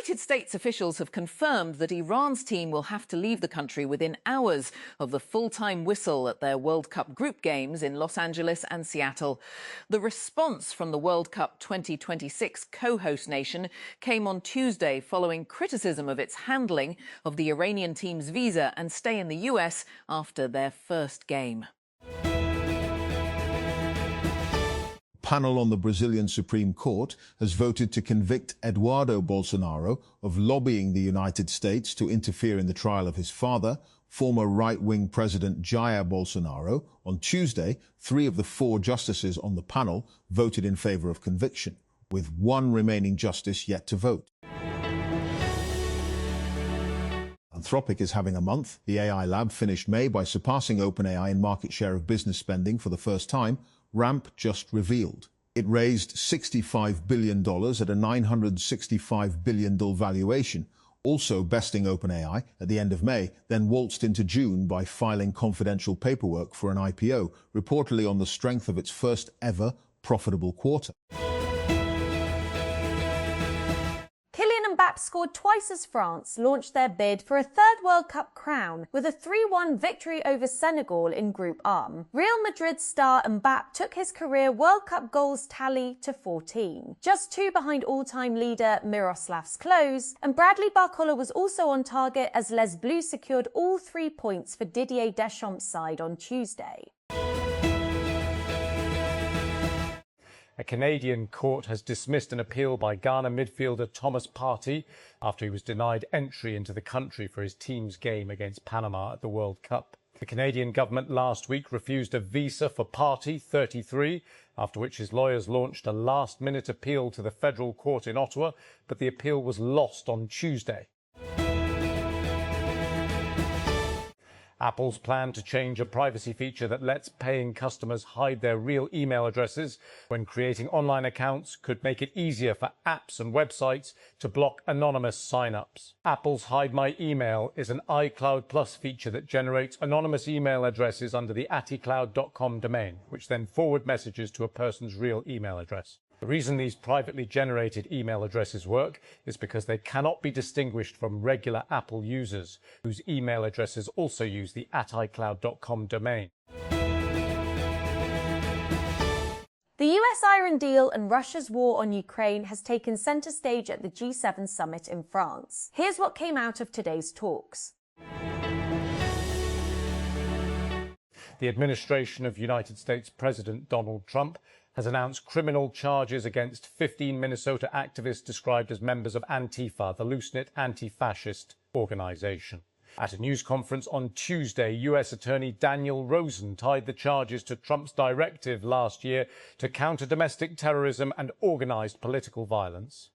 United States officials have confirmed that Iran's team will have to leave the country within hours of the full-time whistle at their World Cup group games in Los Angeles and Seattle. The response from the World Cup 2026 co-host nation came on Tuesday following criticism of its handling of the Iranian team's visa and stay in the US after their first game. Panel on the Brazilian Supreme Court has voted to convict Eduardo Bolsonaro of lobbying the United States to interfere in the trial of his father, former right-wing President Jair Bolsonaro. On Tuesday, 3 of the 4 justices on the panel voted in favor of conviction, with 1 remaining justice yet to vote. Anthropic is having a month. The AI lab finished May by surpassing OpenAI in market share of business spending for the first time, Ramp just revealed. It raised $65 billion at a $965 billion valuation, also besting OpenAI at the end of May, then waltzed into June by filing confidential paperwork for an IPO, reportedly on the strength of its first ever profitable quarter. Mbappe scored twice as France launched their bid for a 3rd World Cup crown with a 3-1 victory over Senegal in Group R. Real Madrid star Mbappe took his career World Cup goals tally to 14, just 2 behind all-time leader Miroslav Klose, and Bradley Barcola was also on target as Les Bleus secured all 3 points for Didier Deschamps' side on Tuesday. A Canadian court has dismissed an appeal by Ghana midfielder Thomas Partey after he was denied entry into the country for his team's game against Panama at the World Cup. The Canadian government last week refused a visa for Partey, 33, after which his lawyers launched a last-minute appeal to the federal court in Ottawa, but the appeal was lost on Tuesday. Apple's plan to change a privacy feature that lets paying customers hide their real email addresses when creating online accounts could make it easier for apps and websites to block anonymous sign-ups. Apple's Hide My Email is an iCloud Plus feature that generates anonymous email addresses under the @icloud.com domain, which then forward messages to a person's real email address. The reason these privately generated email addresses work is because they cannot be distinguished from regular Apple users, whose email addresses also use the @icloud.com domain. The US-Iran deal and Russia's war on Ukraine has taken centre stage at the G7 summit in France. Here's what came out of today's talks. The administration of United States President Donald Trump has announced criminal charges against 15 Minnesota activists described as members of Antifa, the loose-knit anti-fascist organization. At a news conference on Tuesday, U.S. Attorney Daniel Rosen tied the charges to Trump's directive last year to counter domestic terrorism and organized political violence.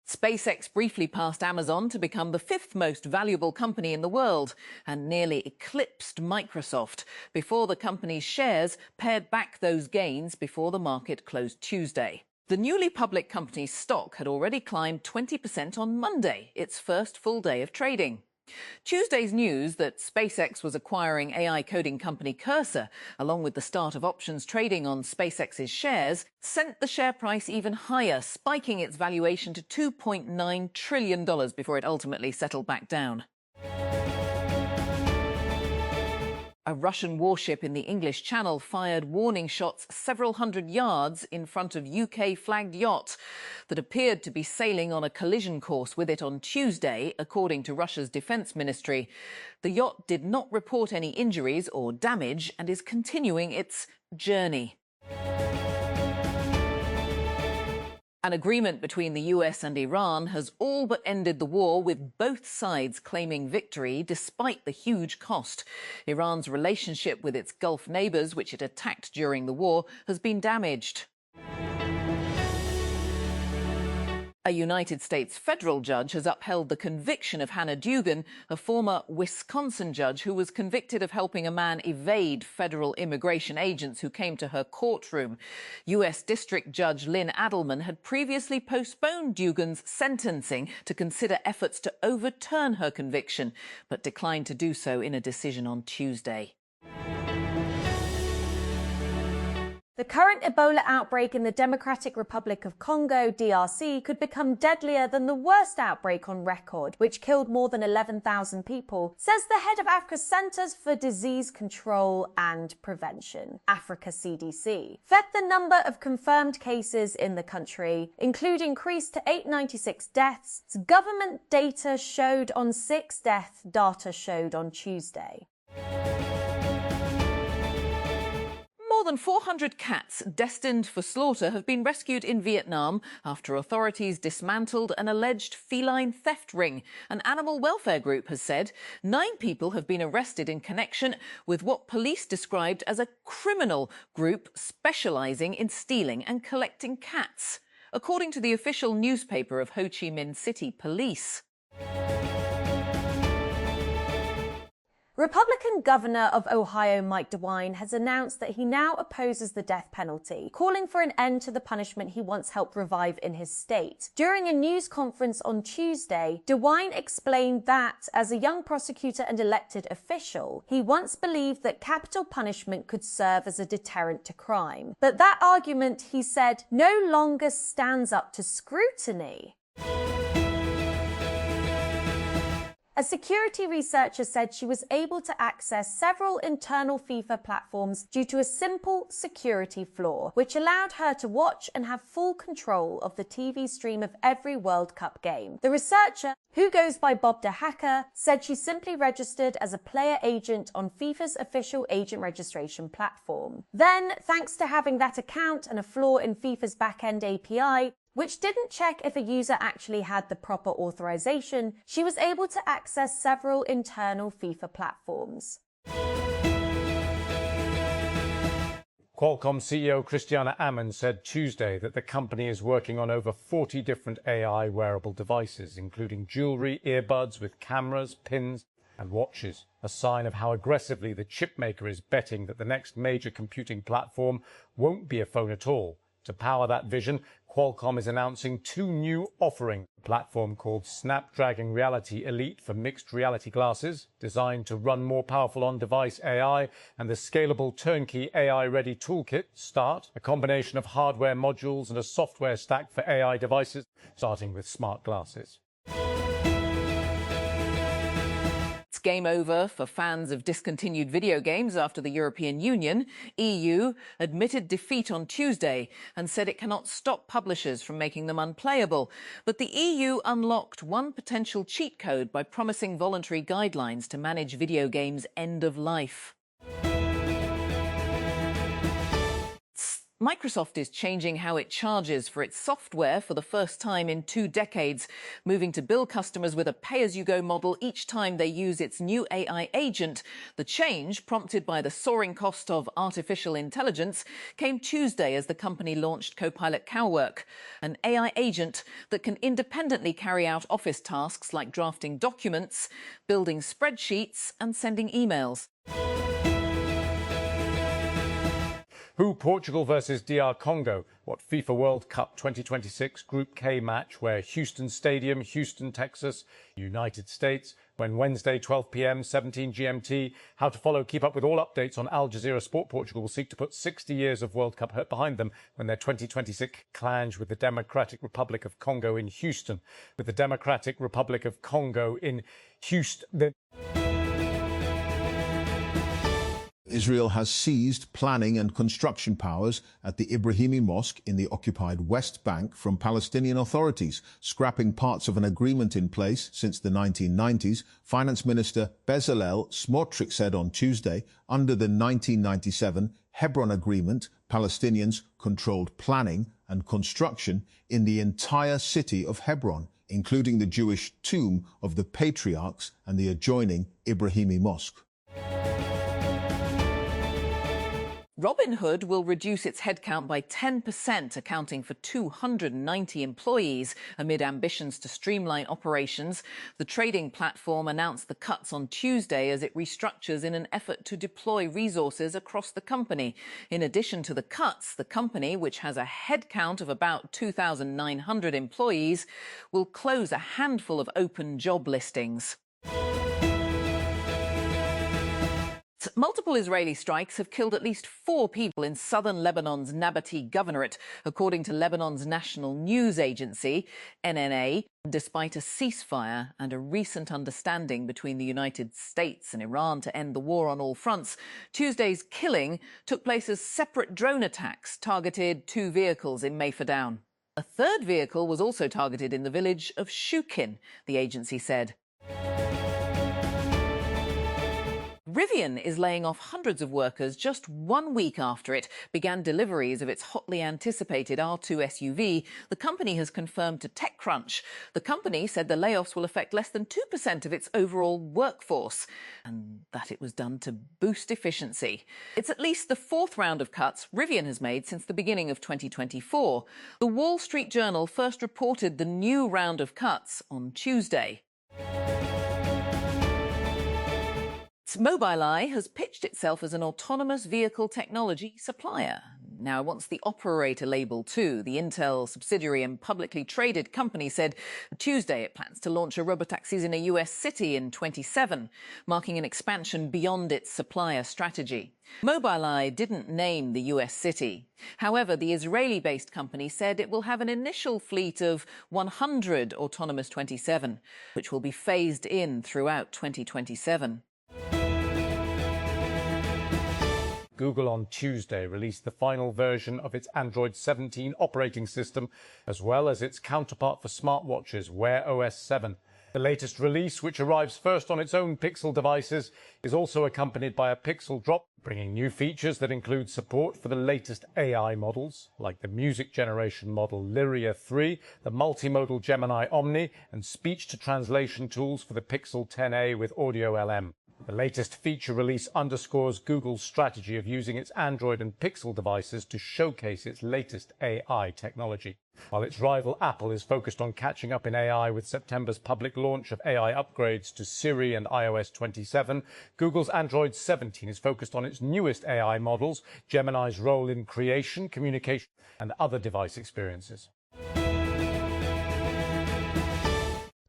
SpaceX briefly passed Amazon to become the 5th most valuable company in the world and nearly eclipsed Microsoft before the company's shares pared back those gains before the market closed Tuesday. The newly public company's stock had already climbed 20% on Monday, its first full day of trading. Tuesday's news that SpaceX was acquiring AI coding company Cursor, along with the start of options trading on SpaceX's shares, sent the share price even higher, spiking its valuation to $2.9 trillion before it ultimately settled back down. A Russian warship in the English Channel fired warning shots several hundred yards in front of UK-flagged yacht that appeared to be sailing on a collision course with it on Tuesday, according to Russia's defence ministry. The yacht did not report any injuries or damage and is continuing its journey. An agreement between the US and Iran has all but ended the war, with both sides claiming victory despite the huge cost. Iran's relationship with its Gulf neighbours, which it attacked during the war, has been damaged. A United States federal judge has upheld the conviction of Hannah Dugan, a former Wisconsin judge who was convicted of helping a man evade federal immigration agents who came to her courtroom. U.S. District Judge Lynn Adelman had previously postponed Dugan's sentencing to consider efforts to overturn her conviction, but declined to do so in a decision on Tuesday. The current Ebola outbreak in the Democratic Republic of Congo, DRC, could become deadlier than the worst outbreak on record, which killed more than 11,000 people, says the head of Africa's Centers for Disease Control and Prevention, Africa CDC. The number of confirmed cases in the country, including increased to 896 deaths. Government data showed on 6 deaths, data showed on Tuesday. More than 400 cats destined for slaughter have been rescued in Vietnam after authorities dismantled an alleged feline theft ring. An animal welfare group has said 9 people have been arrested in connection with what police described as a criminal group specialising in stealing and collecting cats, according to the official newspaper of Ho Chi Minh City Police. Republican Governor of Ohio Mike DeWine has announced that he now opposes the death penalty, calling for an end to the punishment he once helped revive in his state. During a news conference on Tuesday, DeWine explained that, as a young prosecutor and elected official, he once believed that capital punishment could serve as a deterrent to crime. But that argument, he said, no longer stands up to scrutiny. A security researcher said she was able to access several internal FIFA platforms due to a simple security flaw, which allowed her to watch and have full control of the TV stream of every World Cup game. The researcher, who goes by Bob the Hacker, said she simply registered as a player agent on FIFA's official agent registration platform. Then, thanks to having that account and a flaw in FIFA's back-end API, which didn't check if a user actually had the proper authorization, she was able to access several internal FIFA platforms. Qualcomm CEO Christiana Ammon said Tuesday that the company is working on over 40 different AI wearable devices, including jewelry, earbuds with cameras, pins and watches, a sign of how aggressively the chipmaker is betting that the next major computing platform won't be a phone at all. To power that vision, Qualcomm is announcing 2 new offerings. A platform called Snapdragon Reality Elite for mixed reality glasses, designed to run more powerful on-device AI, and the scalable turnkey AI-ready toolkit, START, a combination of hardware modules and a software stack for AI devices, starting with smart glasses. Game over for fans of discontinued video games after the European Union. EU admitted defeat on Tuesday and said it cannot stop publishers from making them unplayable. But the EU unlocked one potential cheat code by promising voluntary guidelines to manage video games' end of life. Microsoft is changing how it charges for its software for the first time in 2 decades, moving to bill customers with a pay-as-you-go model each time they use its new AI agent. The change, prompted by the soaring cost of artificial intelligence, came Tuesday as the company launched Copilot Cowork, an AI agent that can independently carry out office tasks like drafting documents, building spreadsheets and sending emails. Who Portugal versus DR Congo, what FIFA World Cup 2026 Group K match where Houston Stadium, Houston, Texas, United States, when Wednesday 12 p.m. 17 GMT. How to follow, keep up with all updates on Al Jazeera Sport. Portugal will seek to put 60 years of World Cup hurt behind them when their 2026 clash with the Democratic Republic of Congo in Houston. With the Democratic Republic of Congo in Houston. Israel has seized planning and construction powers at the Ibrahimi Mosque in the occupied West Bank from Palestinian authorities, scrapping parts of an agreement in place since the 1990s. Finance Minister Bezalel Smotrich said on Tuesday, under the 1997 Hebron Agreement, Palestinians controlled planning and construction in the entire city of Hebron, including the Jewish tomb of the patriarchs and the adjoining Ibrahimi Mosque. Robinhood will reduce its headcount by 10%, accounting for 290 employees. Amid ambitions to streamline operations, the trading platform announced the cuts on Tuesday as it restructures in an effort to deploy resources across the company. In addition to the cuts, the company, which has a headcount of about 2,900 employees, will close a handful of open job listings. Multiple Israeli strikes have killed at least 4 people in southern Lebanon's Nabatea Governorate, according to Lebanon's national news agency, NNA, despite a ceasefire and a recent understanding between the United States and Iran to end the war on all fronts. Tuesday's killing took place as separate drone attacks targeted 2 vehicles in Mayfadown. A third vehicle was also targeted in the village of Shukin, the agency said. Rivian is laying off hundreds of workers just 1 week after it began deliveries of its hotly anticipated R2 SUV. The company has confirmed to TechCrunch. The company said the layoffs will affect less than 2% of its overall workforce, and that it was done to boost efficiency. It's at least the 4th round of cuts Rivian has made since the beginning of 2024. The Wall Street Journal first reported the new round of cuts on Tuesday. Mobileye has pitched itself as an autonomous vehicle technology supplier. Now it wants the operator label too. The Intel subsidiary and publicly traded company said Tuesday it plans to launch a robotaxis in a US city in 2027, marking an expansion beyond its supplier strategy. Mobileye didn't name the US city. However, the Israeli-based company said it will have an initial fleet of 100 autonomous 27, which will be phased in throughout 2027. Google on Tuesday released the final version of its Android 17 operating system, as well as its counterpart for smartwatches, Wear OS 7. The latest release, which arrives first on its own Pixel devices, is also accompanied by a Pixel drop, bringing new features that include support for the latest AI models, like the music generation model Lyria 3, the multimodal Gemini Omni, and speech-to-translation tools for the Pixel 10a with Audio LM. The latest feature release underscores Google's strategy of using its Android and Pixel devices to showcase its latest AI technology. While its rival Apple is focused on catching up in AI with September's public launch of AI upgrades to Siri and iOS 27, Google's Android 17 is focused on its newest AI models, Gemini's role in creation, communication, and other device experiences.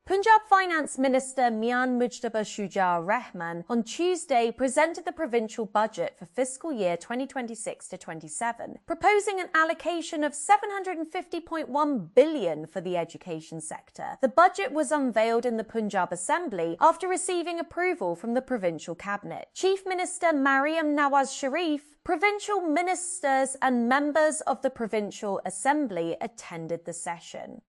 Punjab Finance Minister Mian Mujtaba Shujar Rahman on Tuesday presented the provincial budget for fiscal year 2026 to 27, proposing an allocation of $750.1 billion for the education sector. The budget was unveiled in the Punjab Assembly after receiving approval from the provincial cabinet. Chief Minister Mariam Nawaz Sharif, provincial ministers and members of the provincial assembly attended the session.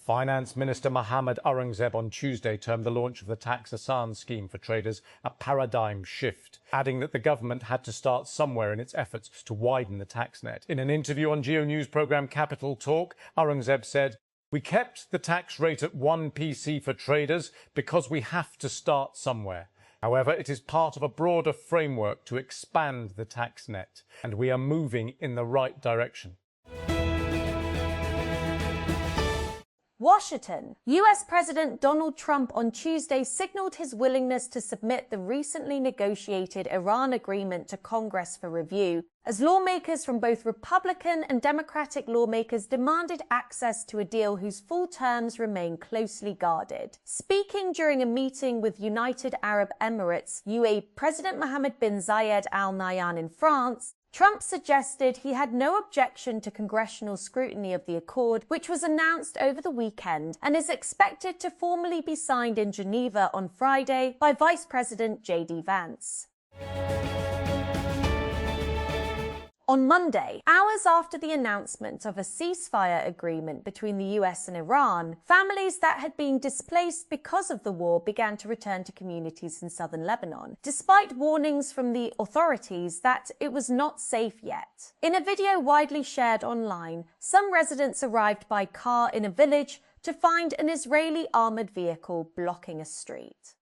Finance Minister Mohammad Aurangzeb on Tuesday termed the launch of the Tax Asan scheme for traders a paradigm shift, adding that the government had to start somewhere in its efforts to widen the tax net. In an interview on Geo News programme Capital Talk, Aurangzeb said, "We kept the tax rate at 1 PC for traders because we have to start somewhere. However, it is part of a broader framework to expand the tax net, and we are moving in the right direction." Washington. US President Donald Trump on Tuesday signaled his willingness to submit the recently negotiated Iran agreement to Congress for review, as lawmakers from both Republican and Democratic lawmakers demanded access to a deal whose full terms remain closely guarded. Speaking during a meeting with United Arab Emirates, UAE President Mohammed bin Zayed Al Nahyan in France, Trump suggested he had no objection to congressional scrutiny of the accord, which was announced over the weekend and is expected to formally be signed in Geneva on Friday by Vice President J.D. Vance. On Monday, hours after the announcement of a ceasefire agreement between the US and Iran, families that had been displaced because of the war began to return to communities in southern Lebanon, despite warnings from the authorities that it was not safe yet. In a video widely shared online, some residents arrived by car in a village to find an Israeli armored vehicle blocking a street.